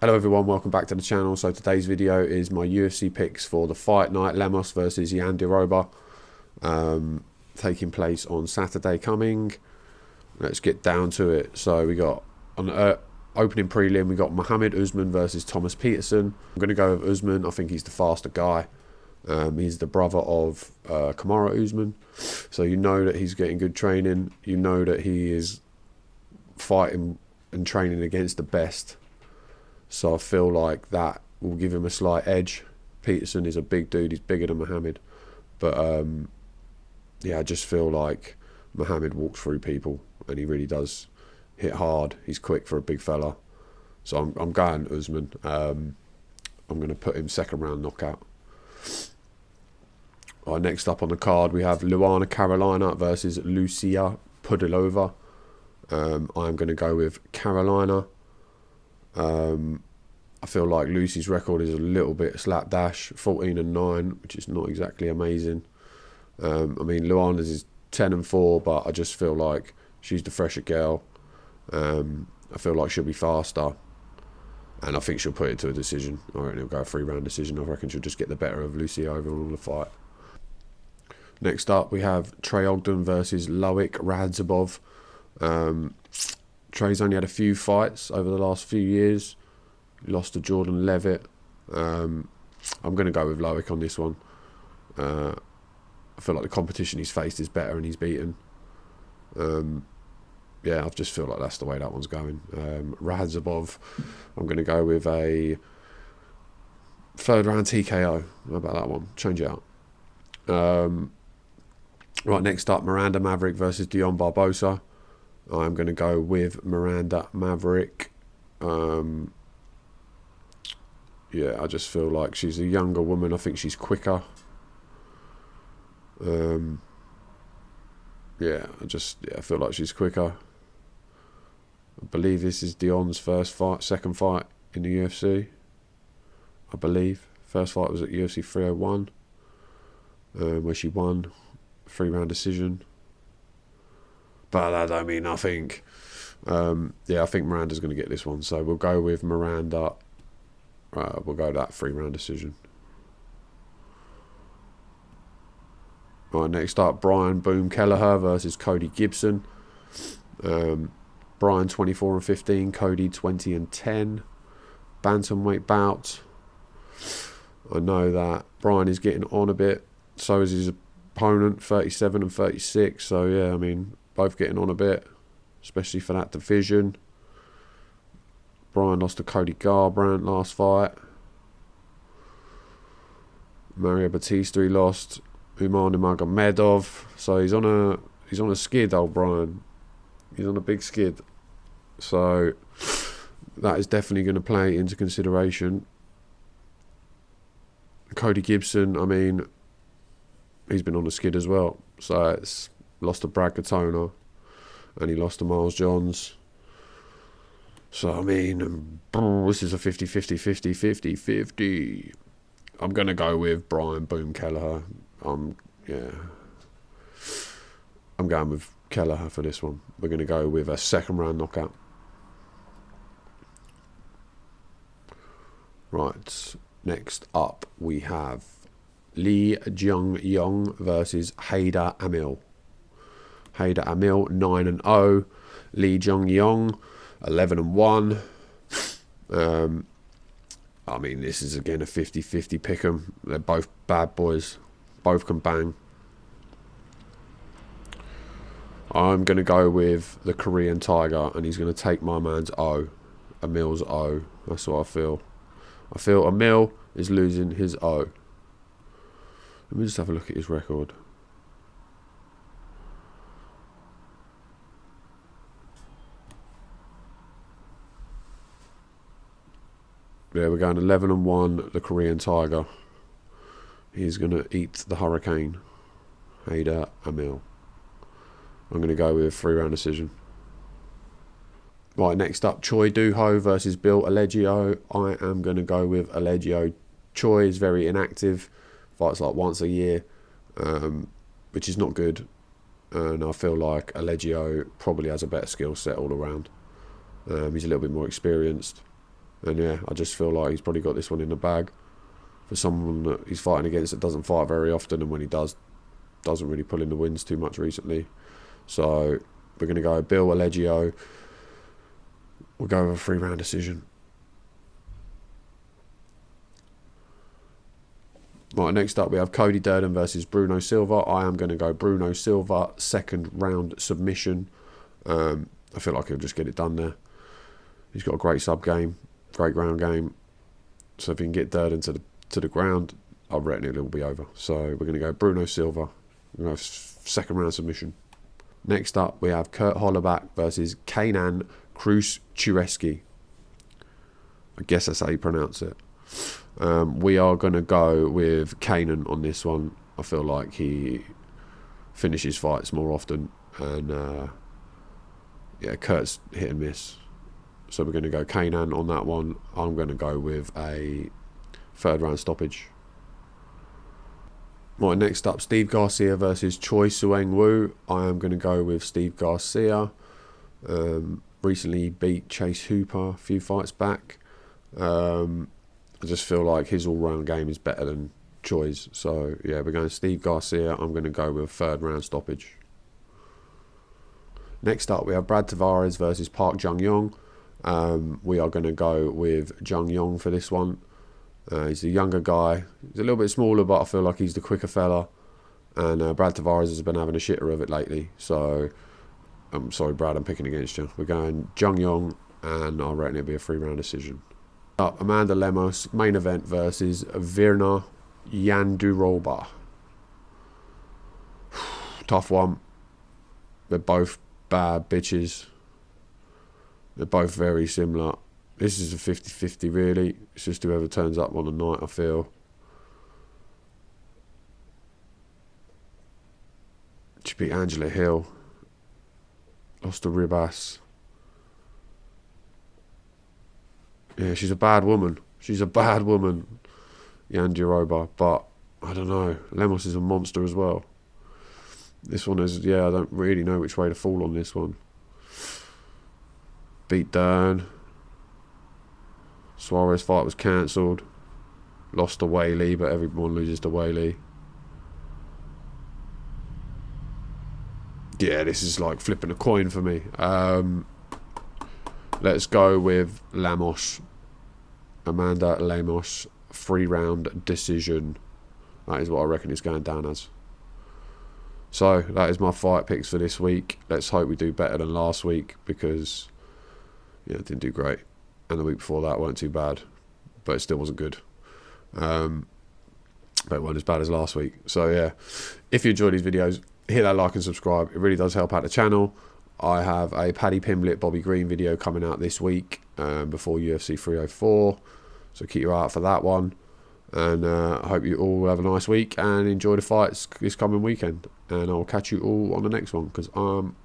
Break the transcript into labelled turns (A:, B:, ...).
A: Hello everyone, welcome back to the channel. So today's video is my UFC picks for the fight night, Lamos versus Jandiroba, taking place on Saturday coming. Let's get down to it. So we got on the opening prelim, we got Mohammed Usman versus Thomas Peterson. I'm going to go with Usman. I think he's the faster guy. He's the brother of Kamaru Usman, so you know that he's getting good training. You know that he is fighting and training against the best. So I feel like that will give him a slight edge. Peterson is a big dude. He's bigger than Mohammed. But, yeah, I just feel like Mohammed walks through people and he really does hit hard. He's quick for a big fella. So I'm going Usman. I'm going to put him second round knockout. Right, next up on the card, we have Luana Carolina versus Lucia Pudilova. I'm going to go with Carolina. I feel like Lucy's record is a little bit slapdash, 14-9, which is not exactly amazing. I mean, Luana's is 10-4, but I just feel like she's the fresher girl. I feel like she'll be faster, and I think she'll put it to a decision. I reckon it'll go a 3-round decision. I reckon she'll just get the better of Lucy overall in the fight. Next up, we have Trey Ogden versus Loic Radzhabov. Trey's only had a few fights over the last few years. He lost to Jordan Levitt. I'm going to go with Loic on this one. I feel like the competition he's faced is better and he's beaten. Yeah, I just feel like that's the way that one's going. Radzhabov, I'm going to go with a third round TKO. How about that one? Change it out. Right, next up, Miranda Maverick versus Dion Barbosa. I'm going to go with Miranda Maverick. Yeah, I just feel like she's a younger woman. I think she's quicker. Yeah, I feel like she's quicker. I believe this is Dion's second fight in the UFC. I believe. First fight was at UFC 301, where she won 3-round decision. But that don't mean nothing. Yeah, I think Miranda's going to get this one. So we'll go with Miranda. We'll go that 3-round decision. Right, next up, Brian Boom Kelleher versus Cody Gibson. Brian 24-15, Cody 20-10. Bantamweight bout. I know that Brian is getting on a bit. So is his opponent, 37-36. So yeah, I mean, both getting on a bit, especially for that division. Brian lost to Cody Garbrandt last fight. Mario Batista he lost. Umar Nurmagomedov. So he's on a skid, old Brian. He's on a big skid. So that is definitely going to play into consideration. Cody Gibson, I mean, he's been on a skid as well. So it's lost to Brad Katona and he lost to Miles Johns. So, I mean, this is a 50-50. I'm going to go with Brian Boom Kelleher. Yeah. I'm going with Kelleher for this one. We're going to go with a second-round knockout. Right. Next up, we have Lee Jung-Yong versus Haider Amil. Haider Amil, 9-0. Lee Jung-Yong, 11-1. I mean, this is again a 50-50 pick'em. They're both bad boys. Both can bang. I'm going to go with the Korean Tiger, and he's going to take my man's O. Amil's O. That's what I feel. I feel Amil is losing his O. Let me just have a look at his record. Yeah, we're going 11-1, the Korean Tiger. He's going to eat the Hurricane. Haider Amil. I'm going to go with a 3-round decision. Right, next up, Choi Doo-ho versus Bill Allegio. I am going to go with Allegio. Choi is very inactive. Fights like once a year, which is not good. And I feel like Allegio probably has a better skill set all around. He's a little bit more experienced. And yeah, I just feel like he's probably got this one in the bag for someone that he's fighting against that doesn't fight very often, and when he does, doesn't really pull in the wins too much recently. So we're going to go Bill Allegio. We'll go with a 3-round decision. Right, next up we have Cody Durden versus Bruno Silva. I am going to go Bruno Silva, 2nd round submission. I feel like he'll just get it done there. He's got a great sub game, great ground game. So if he can get Durden to the ground, I reckon it'll be over. So we're going to go Bruno Silva. We're going to go 2nd round submission. Next up we have Kurt Hollaback versus Kenan Khrushchevsky. I guess that's how you pronounce it. We are going to go with Kenan on this one. I feel like he finishes fights more often, and yeah, Kurt's hit and miss. So we're going to go Kenan on that one. I'm going to go with a 3rd round stoppage. Right, next up, Steve Garcia versus Choi Sueng Woo. I am going to go with Steve Garcia. Recently beat Chase Hooper a few fights back. I just feel like his all-round game is better than Choi's. So yeah, we're going Steve Garcia. I'm going to go with a 3rd round stoppage. Next up, we have Brad Tavares versus Park Jung-yong. We are going to go with Jung-yong for this one. He's the younger guy. He's a little bit smaller, but I feel like he's the quicker fella. And Brad Tavares has been having a shitter of it lately. So I'm sorry, Brad, I'm picking against you. We're going Jung-yong, and I reckon it'll be a 3-round decision. Up, Amanda Lemos, main event versus Virna Jandiroba. Tough one. They're both bad bitches. They're both very similar. This is a 50-50 really. It's just whoever turns up on the night, I feel. She beat Angela Hill. Lost to Ribas. Yeah, she's a bad woman. She's a bad woman, Jandiroba. But, I don't know. Lemos is a monster as well. This one is, yeah, I don't really know which way to fall on this one. Beat Dern. Suarez fight was cancelled. Lost to Whaley, but everyone loses to Whaley. Yeah, this is like flipping a coin for me. Let's go with Lamos. Amanda Lamos, 3-round decision. That is what I reckon it's going down as. So, that is my fight picks for this week. Let's hope we do better than last week, because yeah, it didn't do great. And the week before that weren't too bad, but it still wasn't good. But it wasn't as bad as last week. So yeah, if you enjoy these videos, hit that like and subscribe. It really does help out the channel. I have a Paddy Pimblett Bobby Green video coming out this week before UFC 304. So keep your eye out for that one. And I hope you all have a nice week and enjoy the fights this coming weekend. And I'll catch you all on the next one, because I'm